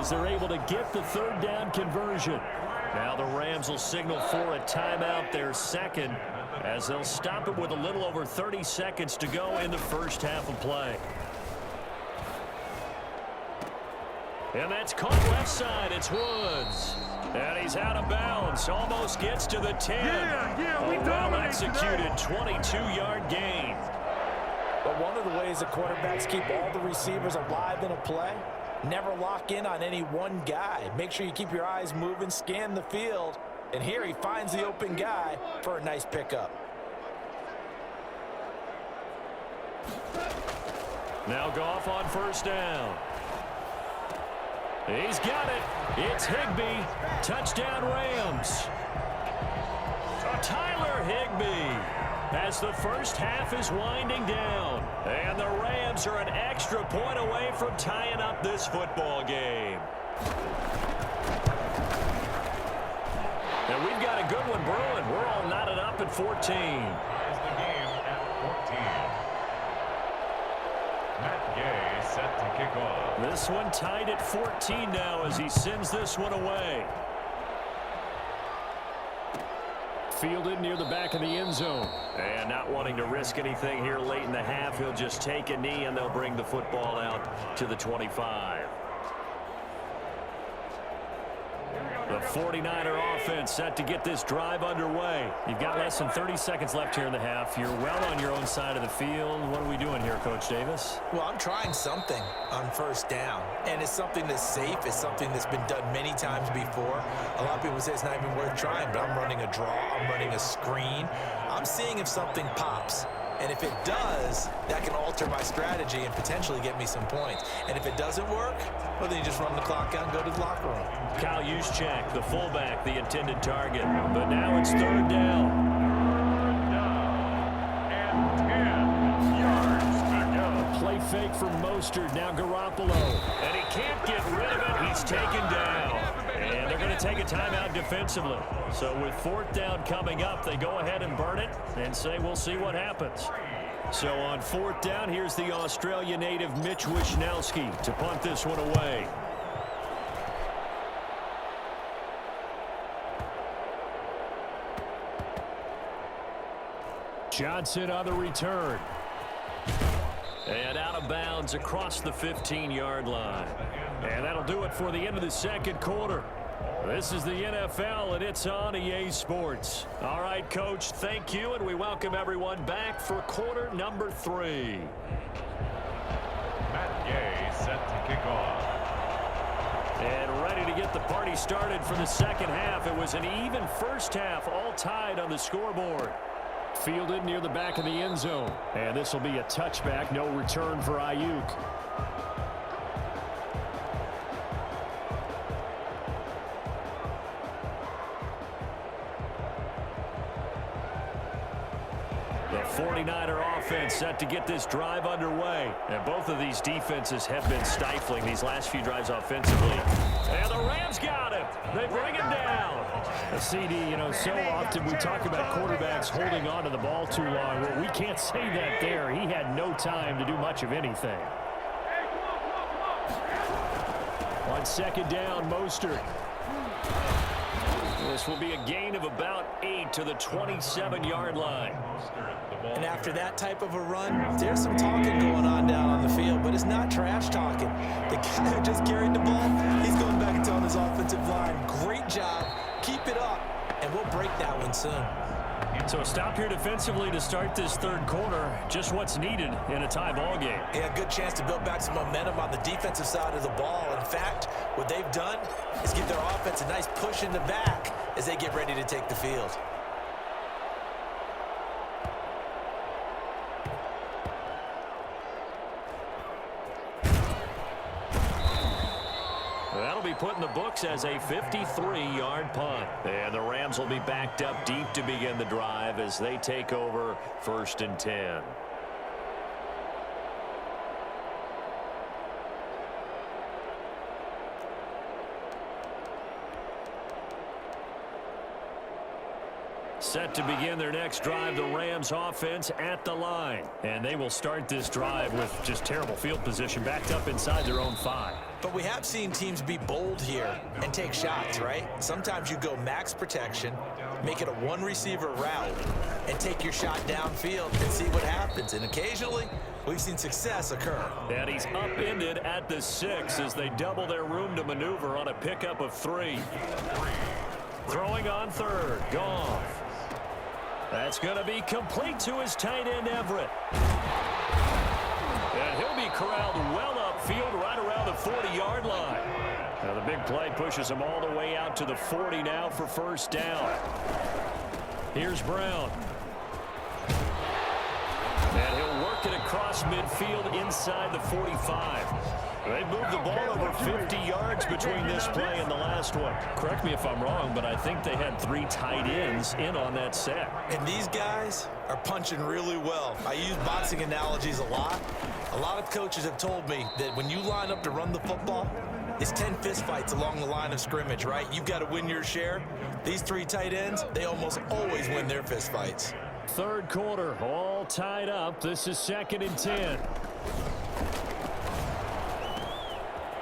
as they're able to get the third down conversion. Now the Rams will signal for a timeout, their second, as they'll stop it with a little over 30 seconds to go in the first half of play. And that's caught left side. It's Woods. And he's out of bounds. Almost gets to the 10. A well-executed 22-yard gain. But one of the ways that quarterbacks keep all the receivers alive in a play, never lock in on any one guy. Make sure you keep your eyes moving, scan the field. And here he finds the open guy for a nice pickup. Now Goff on first down. He's got it. It's Higbee. Touchdown Rams. Tyler Higbee as the first half is winding down. And the Rams are an extra point away from tying up this football game. And we've got a good one brewing. We're all knotted up at 14. Ties the game at 14. Matt Gay set to kick off. This one tied at 14 now as he sends this one away. Fielded near the back of the end zone. And not wanting to risk anything here late in the half, he'll just take a knee and they'll bring the football out to the 25. The 49er offense set to get this drive underway. You've got less than 30 seconds left here in the half. You're well on your own side of the field. What are we doing here, Coach Davis? Well, I'm trying something on first down, and it's something that's safe. It's something that's been done many times before. A lot of people say it's not even worth trying, but I'm running a draw. I'm running a screen. I'm seeing if something pops. And if it does, that can alter my strategy and potentially get me some points. And if it doesn't work, well, then you just run the clock out and go to the locker room. Kyle Juszczyk, the fullback, the intended target. But now it's third down. And 10 yards to go. Play fake from Mostert. Now Garoppolo. And he can't get rid of it. He's taken down. And they're going to take a timeout defensively. So with fourth down coming up, they go ahead and burn it and say we'll see what happens. So on fourth down, here's the Australia native Mitch Wishnowsky to punt this one away. Johnson on the return. And out of bounds across the 15-yard line. And that'll do it for the end of the second quarter. This is the NFL, and it's on EA Sports. All right, Coach, thank you, and we welcome everyone back for quarter number 3. Matt Gay set to kick off. And ready to get the party started for the second half. It was an even first half, all tied on the scoreboard. Fielded near the back of the end zone. And this will be a touchback, no return for Ayuk. The 49er offense set to get this drive underway. And both of these defenses have been stifling these last few drives offensively. And the Rams got him. They bring him down. A CD, you know, so often we talk about quarterbacks holding on to the ball too long. Well, we can't say that there. He had no time to do much of anything. On second down, Mostert. This will be a gain of about 8 to the 27-yard line. And after that type of a run, there's some talking going on down on the field, but it's not trash talking. The guy who just carried the ball, he's going back and telling his offensive line, great job, keep it up, and we'll break that one soon. So a stop here defensively to start this third quarter. Just what's needed in a tie ball game. Yeah, good chance to build back some momentum on the defensive side of the ball. In fact, what they've done is give their offense a nice push in the back as they get ready to take the field. That'll be put in the books as a 53-yard punt. And the Rams will be backed up deep to begin the drive as they take over 1st and 10. Set to begin their next drive, the Rams offense at the line. And they will start this drive with just terrible field position, backed up inside their own 5. But we have seen teams be bold here and take shots, right? Sometimes you go max protection, make it a one-receiver route, and take your shot downfield and see what happens. And occasionally, we've seen success occur. And he's upended at the 6 as they double their room to maneuver on a pickup of 3. Throwing on 3rd, Goff. That's going to be complete to his tight end, Everett. And he'll be corralled well upfield right around the 40-yard line. Now the big play pushes him all the way out to the 40 now for first down. Here's Brown. And he'll work it across midfield inside the 45. They moved the ball over 50 yards between this play and the last one. Correct me if I'm wrong, but I think they had 3 tight ends in on that set. And these guys are punching really well. I use boxing analogies a lot. A lot of coaches have told me that when you line up to run the football, it's 10 fistfights along the line of scrimmage, right? You've got to win your share. These 3 tight ends, they almost always win their fistfights. 3rd quarter, all tied up. This is 2nd and 10.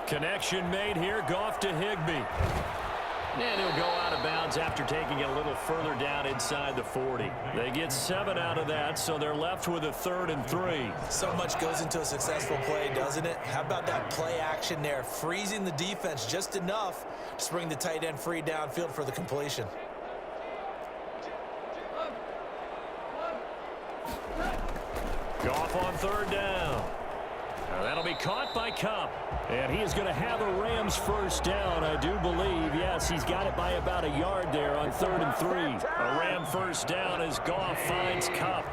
Connection made here, Goff to Higbee. And he'll go out of bounds after taking it a little further down inside the 40. They get 7 out of that, so they're left with a 3rd and 3. So much goes into a successful play, doesn't it? How about that play action there, freezing the defense just enough to bring the tight end free downfield for the completion. Goff on 3rd down. Now that'll be caught by Kupp. And he is going to have a Rams first down, I do believe. Yes, he's got it by about a yard there on 3rd and 3. A Ram first down as Goff finds Kupp.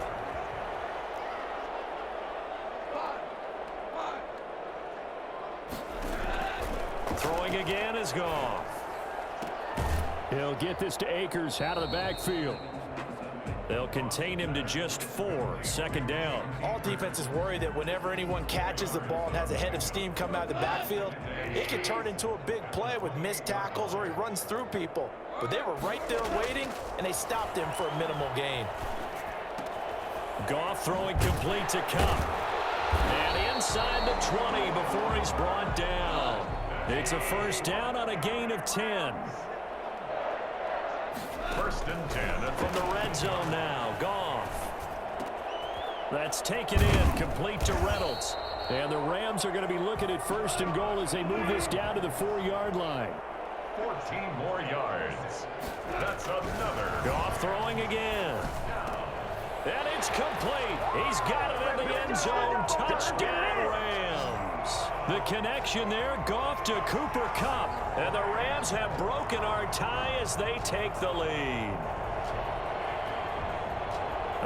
Throwing again is Goff. He'll get this to Akers out of the backfield. They'll contain him to just 4, 2nd down. All defenses worry that whenever anyone catches the ball and has a head of steam come out of the backfield, it can turn into a big play with missed tackles or he runs through people. But they were right there waiting, and they stopped him for a minimal gain. Goff throwing complete to Kupp. And inside the 20 before he's brought down. It's a first down on a gain of 10. 1st and 10. From the red zone now, Goff. That's taken in, complete to Reynolds. And the Rams are going to be looking at 1st and goal as they move this down to the 4-yard line. 14 more yards. That's another. Goff throwing again. And it's complete. He's got it in the end zone. Touchdown, Rams. The connection there, Goff to Cooper Kupp. And the Rams have broken our tie as they take the lead.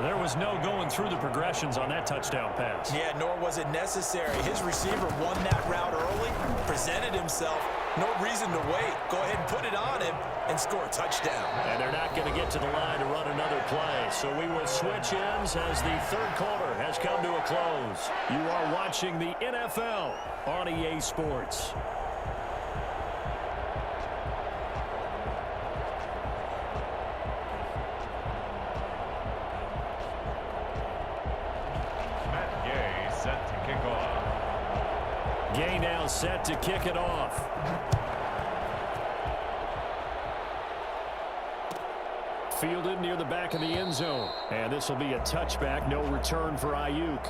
There was no going through the progressions on that touchdown pass. Yeah, nor was it necessary. His receiver won that route early, presented himself. No reason to wait. Go ahead and put it on him and score a touchdown. And they're not going to get to the line to run another play. So we will switch ends as the 3rd quarter has come to a close. You are watching the NFL on EA Sports. Gay now set to kick it off. Fielded near the back of the end zone. And this will be a touchback. No return for Ayuk.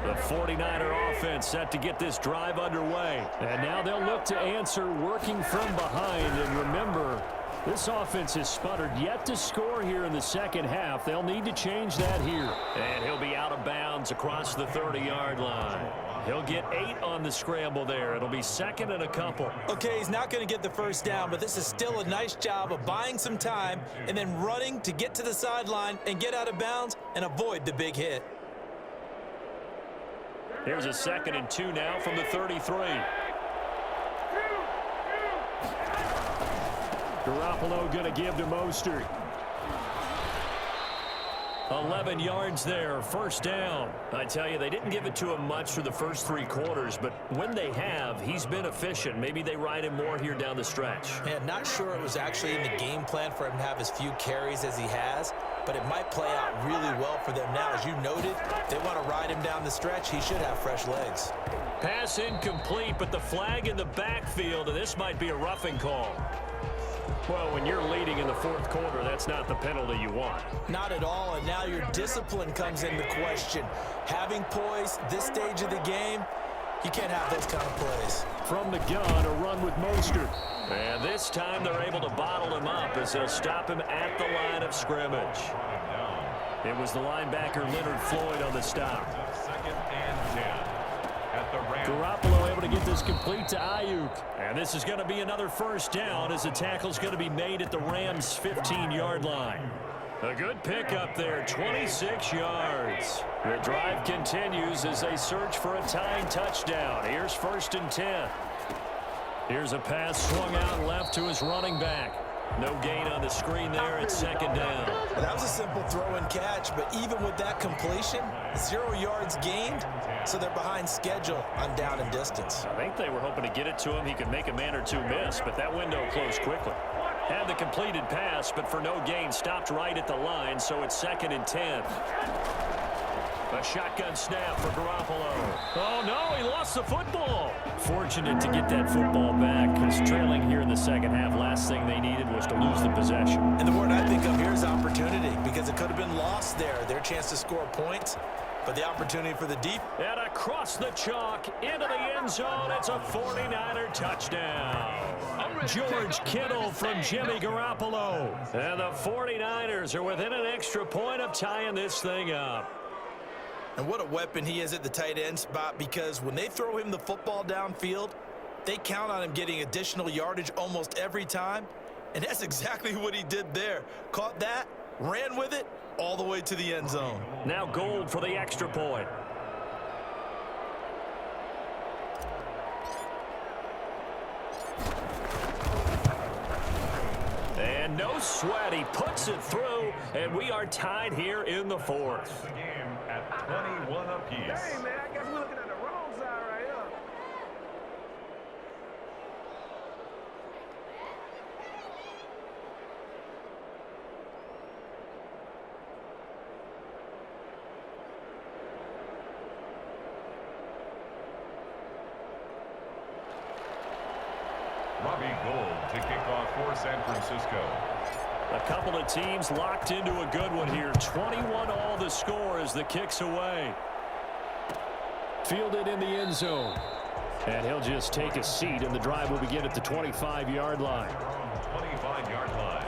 The 49er offense set to get this drive underway. And now they'll look to answer working from behind. And remember, this offense has sputtered yet to score here in the 2nd half. They'll need to change that here. And he'll be out of bounds across the 30-yard line. He'll get 8 on the scramble there. It'll be 2nd and a couple. Okay, he's not going to get the first down, but this is still a nice job of buying some time and then running to get to the sideline and get out of bounds and avoid the big hit. Here's a 2nd and 2 now from the 33. Garoppolo going to give to Mostert. 11 yards there, first down. I tell you, they didn't give it to him much for the first 3 quarters, but when they have, he's been efficient. Maybe they ride him more here down the stretch. Man, not sure it was actually in the game plan for him to have as few carries as he has, but it might play out really well for them now. As you noted, they want to ride him down the stretch. He should have fresh legs. Pass incomplete, but the flag in the backfield, and this might be a roughing call. Well, when you're leading in the 4th quarter, that's not the penalty you want. Not at all, and now your discipline comes into question. Having poise this stage of the game, you can't have those kind of plays. From the gun, a run with Mostert. And this time they're able to bottle him up as they'll stop him at the line of scrimmage. It was the linebacker Leonard Floyd on the stop. 2nd and 10. Garoppolo able to get this complete to Ayuk. And this is going to be another first down as the tackle's going to be made at the Rams' 15-yard line. A good pickup there, 26 yards. The drive continues as they search for a tying touchdown. Here's 1st and 10. Here's a pass swung out left to his running back. No gain on the screen there at 2nd down. That was a simple throw and catch, but even with that completion, 0 yards gained, so they're behind schedule on down and distance. I think they were hoping to get it to him. He could make a man or two miss, but that window closed quickly. Had the completed pass, but for no gain, stopped right at the line, so it's 2nd and 10. A shotgun snap for Garoppolo. Oh, no, he lost the football. Fortunate to get that football back because trailing here in the second half, last thing they needed was to lose the possession. And the word I think of here is opportunity because it could have been lost there. Their chance to score points, but the opportunity for the deep. And across the chalk, into the end zone, it's a 49er touchdown. George Kittle from Jimmy Garoppolo. And the 49ers are within an extra point of tying this thing up. And what a weapon he is at the tight end spot because when they throw him the football downfield, they count on him getting additional yardage almost every time. And that's exactly what he did there. Caught that, ran with it, all the way to the end zone. Now Gold for the extra point. And no sweat, he puts it through, and we are tied here in the 4th. The game at 21 apiece. Hey, man, I guess we're looking at the wrong side right here. Robbie Gould to kick off for San Francisco. A couple of teams locked into a good one here. 21 all the score as the kick's away. Fielded in the end zone. And he'll just take a seat, and the drive will begin at the 25-yard line. 25-yard line.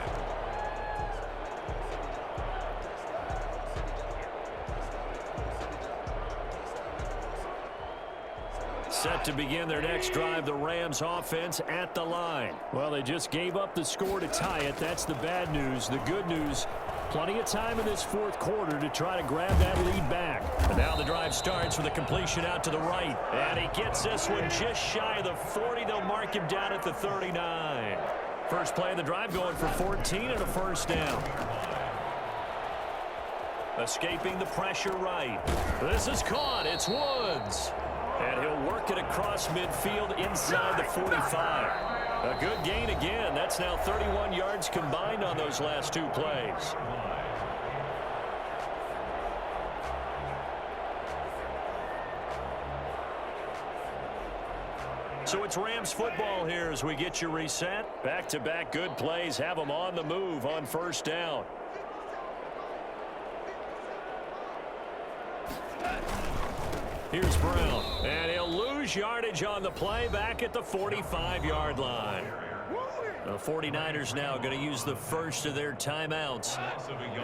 Set to begin their next drive, the Rams offense at the line. Well, they just gave up the score to tie it. That's the bad news. The good news, plenty of time in this 4th quarter to try to grab that lead back. And now the drive starts with a completion out to the right. And he gets this one just shy of the 40. They'll mark him down at the 39. First play of the drive going for 14 and a first down. Escaping the pressure right. This is caught. It's Woods. And he'll work it across midfield inside the 45. A good gain again. That's now 31 yards combined on those last 2 plays. So it's Rams football here as we get you reset. Back-to-back good plays have them on the move on first down. Here's Brown, and he'll lose yardage on the play back at the 45-yard line. The 49ers now going to use the first of their timeouts.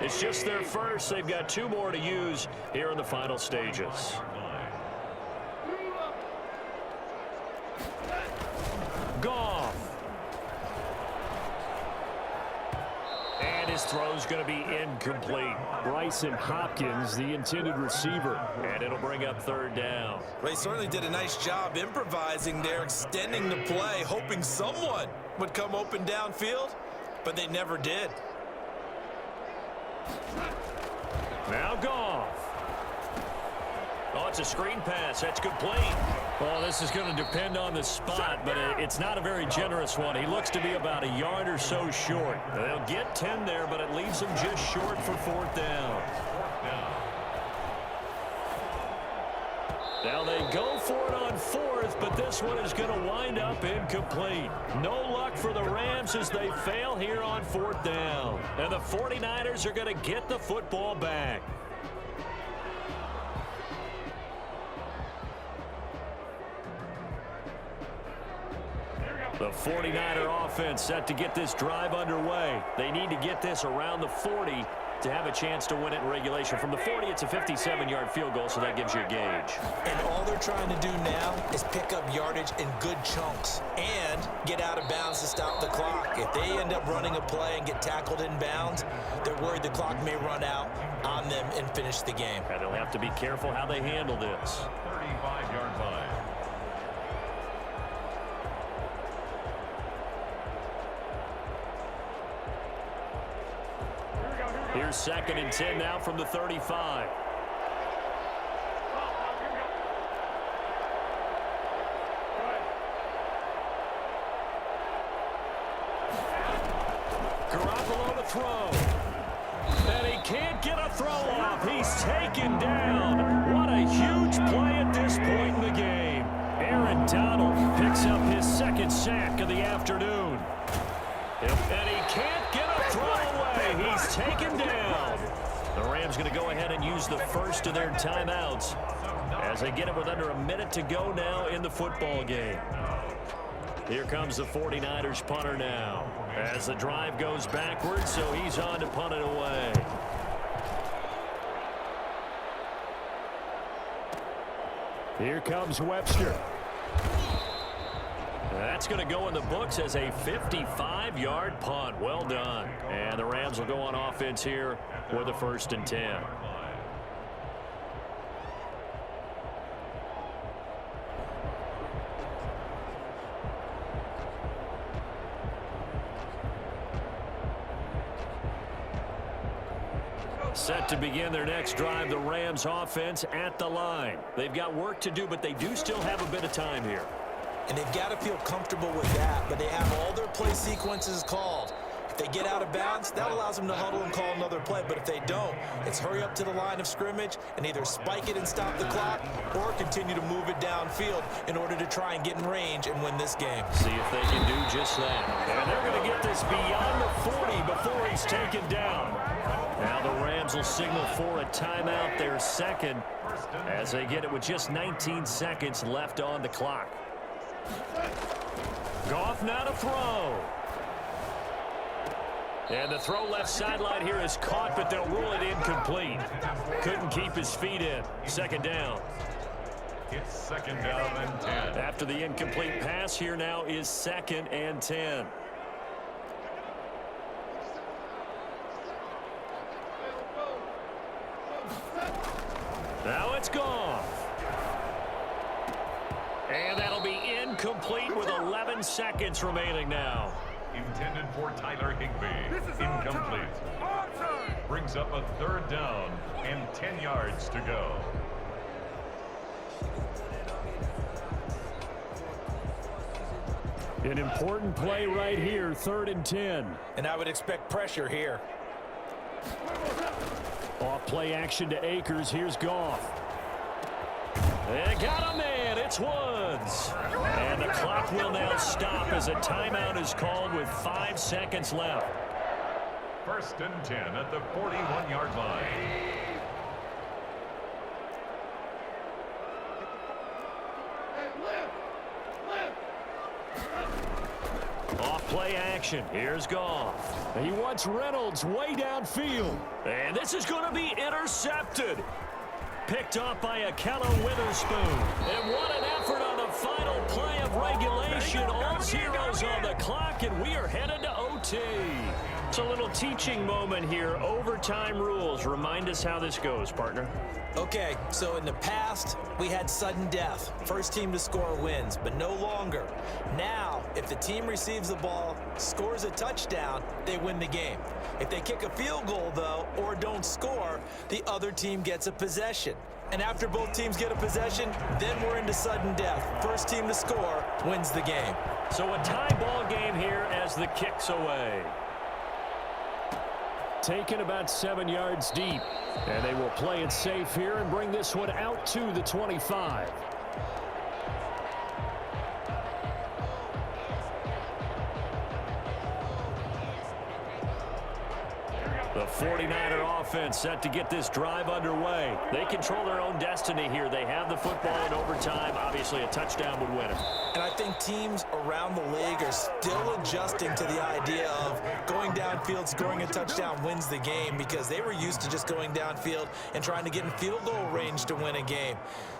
It's just their first. They've got 2 more to use here in the final stages. Goff. And his throw's going to be incomplete. Bryson Hopkins, the intended receiver. And it'll bring up 3rd down. Well, he certainly did a nice job improvising there, extending the play, hoping someone would come open downfield, but they never did. Now Goff. Oh, it's a screen pass. That's complete. Well, this is going to depend on the spot, but it's not a very generous one. He looks to be about a yard or so short. They'll get 10 there, but it leaves them just short for 4th down. Now they go for it on 4th, but this one is going to wind up incomplete. No luck for the Rams as they fail here on 4th down. And the 49ers are going to get the football back. The 49er offense set to get this drive underway. They need to get this around the 40 to have a chance to win it in regulation. From the 40, it's a 57-yard field goal, so that gives you a gauge. And all they're trying to do now is pick up yardage in good chunks and get out of bounds to stop the clock. If they end up running a play and get tackled in bounds, they're worried the clock may run out on them and finish the game. And they'll have to be careful how they handle this. 35-yard line. Here's 2nd and 10 now from the 35. Garoppolo to throw. And he can't get a throw off. He's taken down. What a huge play at this point in the game. Aaron Donald picks up his 2nd sack of the afternoon. And he can't get a throw away. He's taken down. The Rams going to go ahead and use the first of their timeouts as they get it with under a minute to go now in the football game. Here comes the 49ers punter now as the drive goes backwards, so he's on to punt it away. Here comes Webster. That's going to go in the books as a 55-yard punt. Well done. And the Rams will go on offense here with a 1st and 10. Set to begin their next drive, the Rams offense at the line. They've got work to do, but they do still have a bit of time here. And they've got to feel comfortable with that, but they have all their play sequences called. If they get out of bounds, that allows them to huddle and call another play. But if they don't, it's hurry up to the line of scrimmage and either spike it and stop the clock or continue to move it downfield in order to try and get in range and win this game. See if they can do just that. And they're going to get this beyond the 40 before he's taken down. Now the Rams will signal for a timeout, their 2nd, as they get it with just 19 seconds left on the clock. Goff now to throw. And the throw left sideline here is caught, but they'll rule it incomplete. Couldn't keep his feet in. 2nd down. It's 2nd down and 10. After the incomplete pass, here now is 2nd and 10. Now it's Goff. And that'll be incomplete with 11 seconds remaining now. Intended for Tyler Higbee. Incomplete. Brings up a 3rd down and 10 yards to go. An important play right here, 3rd and 10. And I would expect pressure here. Off play action to Akers. Here's Goff. They got a man. It's Woods. And the clock will now stop as a timeout is called with 5 seconds left. 1st and 10 at the 41-yard line. Off play action. Here's Goff. He wants Reynolds way downfield. And this is going to be intercepted. Picked off by Akello Witherspoon. And what an effort on the final play of regulation. All zeros on the clock, and we are headed to OT. It's a little teaching moment here. Overtime rules. Remind us how this goes, partner. Okay, so in the past, we had sudden death. First team to score wins, but no longer. Now, if the team receives the ball, scores a touchdown, they win the game. If they kick a field goal, though, or don't score, the other team gets a possession. And after both teams get a possession, then we're into sudden death. First team to score wins the game. So a tie ball game here as the kick's away. Taken about 7 yards deep. And they will play it safe here and bring this one out to the 25. The 49er offense set to get this drive underway. They control their own destiny here. They have the football in overtime. Obviously, a touchdown would win it. And I think teams around the league are still adjusting to the idea of going downfield, scoring a touchdown wins the game, because they were used to just going downfield and trying to get in field goal range to win a game.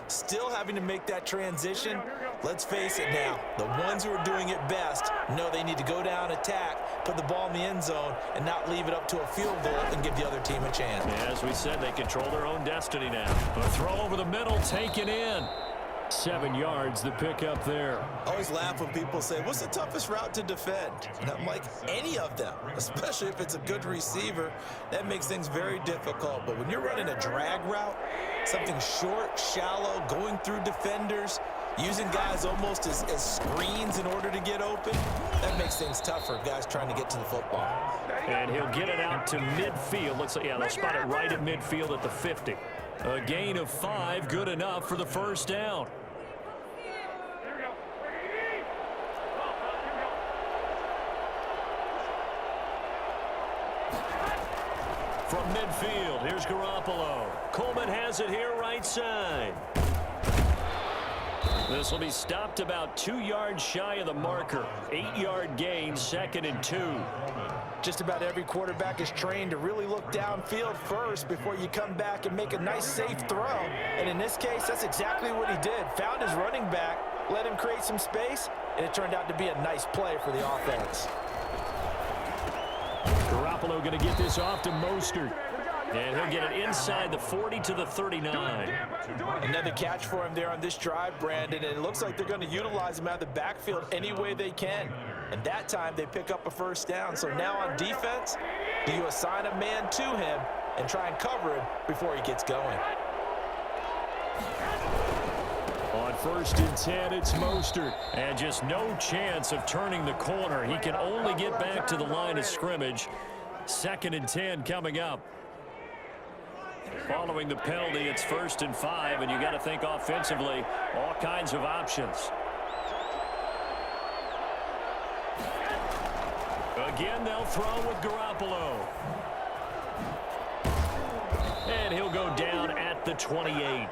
Still having to make that transition. Let's face it now, the ones who are doing it best know they need to go down, attack, put the ball in the end zone, and not leave it up to a field goal and give the other team a chance. Yeah, as we said, they control their own destiny now. A throw over the middle, taken in. 7 yards, the pickup there. I always laugh when people say, what's the toughest route to defend? And I'm like, any of them, especially if it's a good receiver. That makes things very difficult. But when you're running a drag route, something short, shallow, going through defenders, using guys almost as screens in order to get open, that makes things tough for guys trying to get to the football. And he'll get it out to midfield. Looks like, yeah, they'll spot it right at midfield at the 50. A gain of 5, good enough for the first down. From midfield, here's Garoppolo. Coleman has it here right side. This will be stopped about 2 yards shy of the marker. 8-yard gain, 2nd and 2. Just about every quarterback is trained to really look downfield first before you come back and make a nice, safe throw. And in this case, that's exactly what he did. Found his running back, let him create some space, and it turned out to be a nice play for the offense. Garoppolo going to get this off to Mostert. And he'll get it inside the 40 to the 39. Another catch for him there on this drive, Brandon, and it looks like they're going to utilize him out of the backfield any way they can. And that time they pick up a first down. So now on defense, do you assign a man to him and try and cover him before he gets going? On 1st and 10, it's Mostert. And just no chance of turning the corner. He can only get back to the line of scrimmage. 2nd and 10 coming up. Following the penalty, it's 1st and 5, and you got to think offensively, all kinds of options. Again, they'll throw with Garoppolo. And he'll go down at the 28.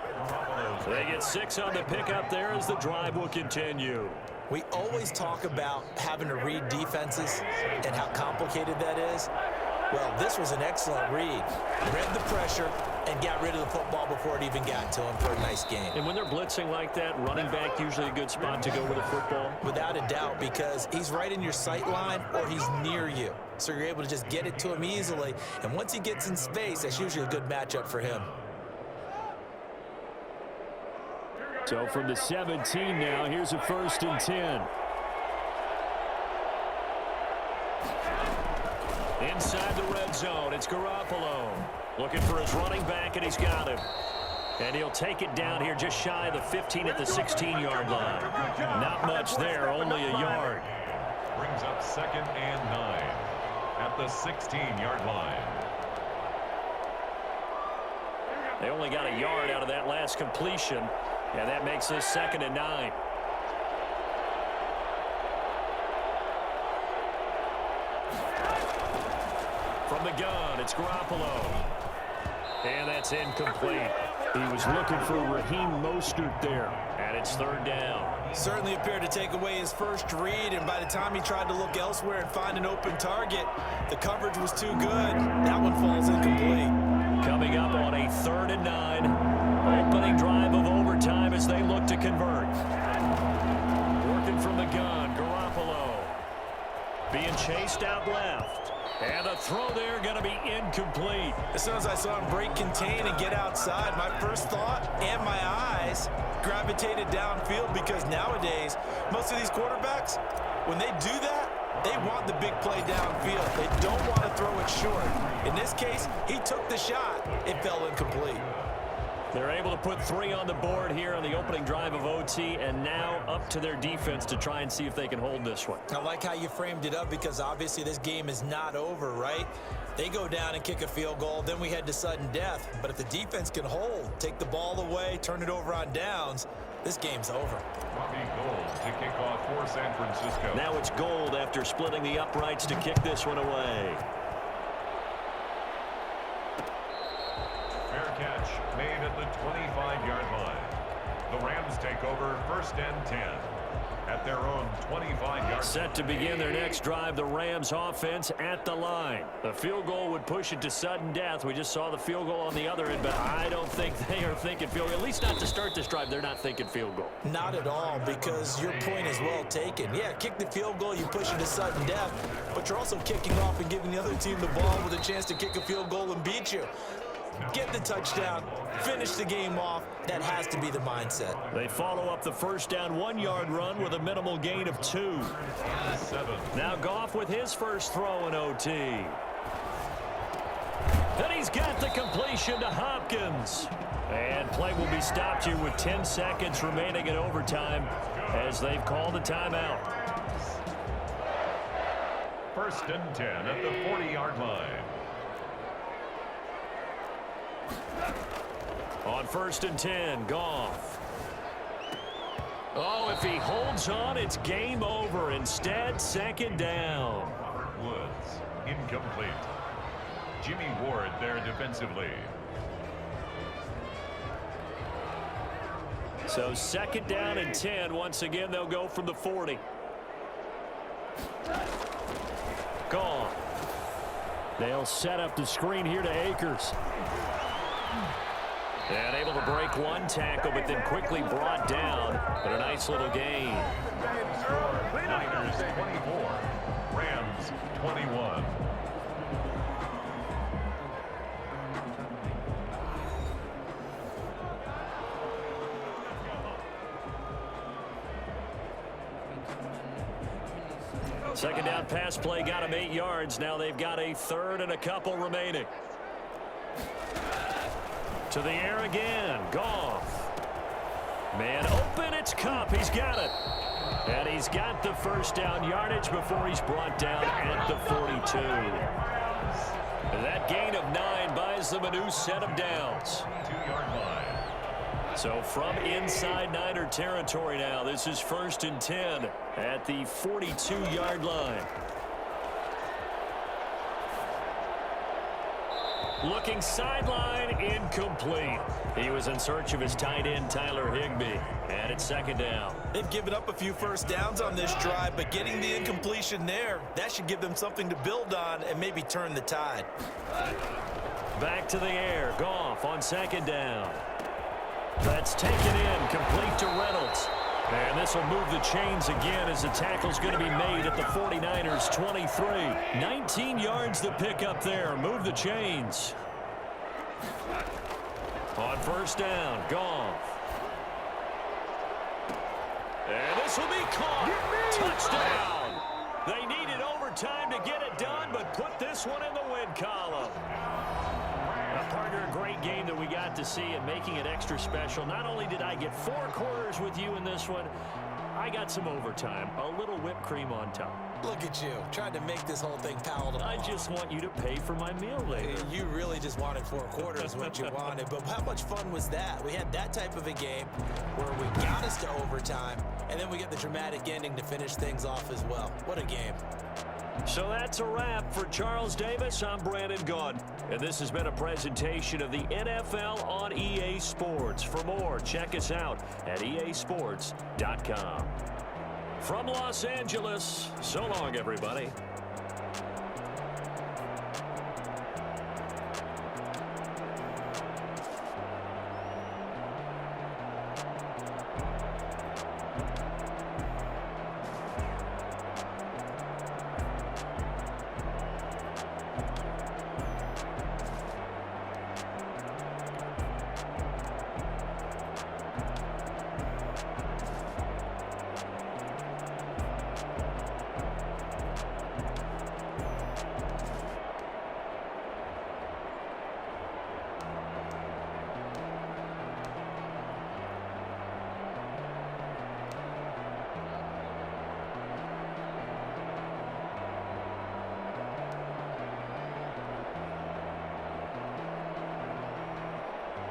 They get 6 on the pickup there as the drive will continue. We always talk about having to read defenses and how complicated that is. Well, this was an excellent read. Read the pressure and got rid of the football before it even got to him for a nice gain. And when they're blitzing like that, running back usually a good spot to go with the football? Without a doubt, because he's right in your sight line or he's near you. So you're able to just get it to him easily. And once he gets in space, that's usually a good matchup for him. So from the 17 now, here's a 1st and 10. Inside the red zone, it's Garoppolo. Looking for his running back, and he's got him. And he'll take it down here just shy of the 15 at the 16-yard line. Not much there, only a yard. Brings up 2nd and 9 at the 16-yard line. They only got a yard out of that last completion, and that makes this 2nd and 9. From the gun, it's Garoppolo. And that's incomplete. He was looking for Raheem Mostert there, and it's 3rd down. Certainly appeared to take away his first read, and by the time he tried to look elsewhere and find an open target, the coverage was too good. That one falls incomplete. Coming up on a 3rd and 9, opening drive of overtime as they look to convert. from the gun. Garoppolo being chased out left. And the throw there going to be incomplete. As soon as I saw him break contain and get outside, my first thought and my eyes gravitated downfield, because nowadays, most of these quarterbacks, when they do that, they want the big play downfield. They don't want to throw it short. In this case, he took the shot. It fell incomplete. They're able to put 3 on the board here on the opening drive of OT, and now up to their defense to try and see if they can hold this one. I like how you framed it up, because obviously this game is not over, right? They go down and kick a field goal, then we head to sudden death. But if the defense can hold, take the ball away, turn it over on downs, this game's over. Gold to kick off for San Francisco. Now it's Gold after splitting the uprights to kick this one away. Fair catch made at the 25-yard line. The Rams take over 1st and 10 at their own 25-yard. Set to begin their next drive, the Rams offense at the line. The field goal would push it to sudden death. We just saw the field goal on the other end, but I don't think they are thinking field goal. At least not to start this drive. They're not thinking field goal. Not at all, because your point is well taken. Yeah, kick the field goal, you push it to sudden death, but you're also kicking off and giving the other team the ball with a chance to kick a field goal and beat you. Get the touchdown, finish the game off. That has to be the mindset. They follow up the first down 1-yard run with a minimal gain of 2. 7. Now Goff with his first throw in OT. And he's got the completion to Hopkins. And play will be stopped here with 10 seconds remaining in overtime as they've called a timeout. 1st and 10 at the 40-yard line. On 1st and 10, Goff. Oh, if he holds on, it's game over. Instead, 2nd down. Woods, incomplete. Jimmy Ward there defensively. So 2nd down and 10. Once again, they'll go from the 40. Goff. They'll set up the screen here to Akers. And able to break one tackle, but then quickly brought down. But a nice little gain. Niners 24, Rams 21. Second down pass play got him 8 yards. Now they've got a 3rd and a couple remaining. To the air again. Goff. Man open. It's Kupp. He's got it. And he's got the first down yardage before he's brought down at the 42. That gain of 9 buys them a new set of downs. 2-yard line. So from inside Niner territory now, this is 1st and 10 at the 42-yard line. Looking sideline, incomplete. He was in search of his tight end, Tyler Higbee. And it's 2nd down. They've given up a few first downs on this drive, but getting the incompletion there, that should give them something to build on and maybe turn the tide. Back to the air. Goff on 2nd down. That's taken in, complete to Reynolds. And this will move the chains again as the tackle's going to be made at the 49ers 23. 19 yards to pick up there. Move the chains. On 1st down, Goff. And this will be caught. Touchdown. They needed overtime to get it done, but put this one in the win column. Partner, a great game that we got to see and making it extra special. Not only did I get 4 quarters with you in this one, I got some overtime. A little whipped cream on top. Look at you, trying to make this whole thing palatable. I just want you to pay for my meal later. You really just wanted 4 quarters, what you wanted. But how much fun was that? We had that type of a game where we got us to overtime, and then we get the dramatic ending to finish things off as well. What a game. So that's a wrap for Charles Davis. I'm Brandon Gaudin, and this has been a presentation of the NFL on EA Sports. For more, check us out at easports.com. From Los Angeles, so long, everybody.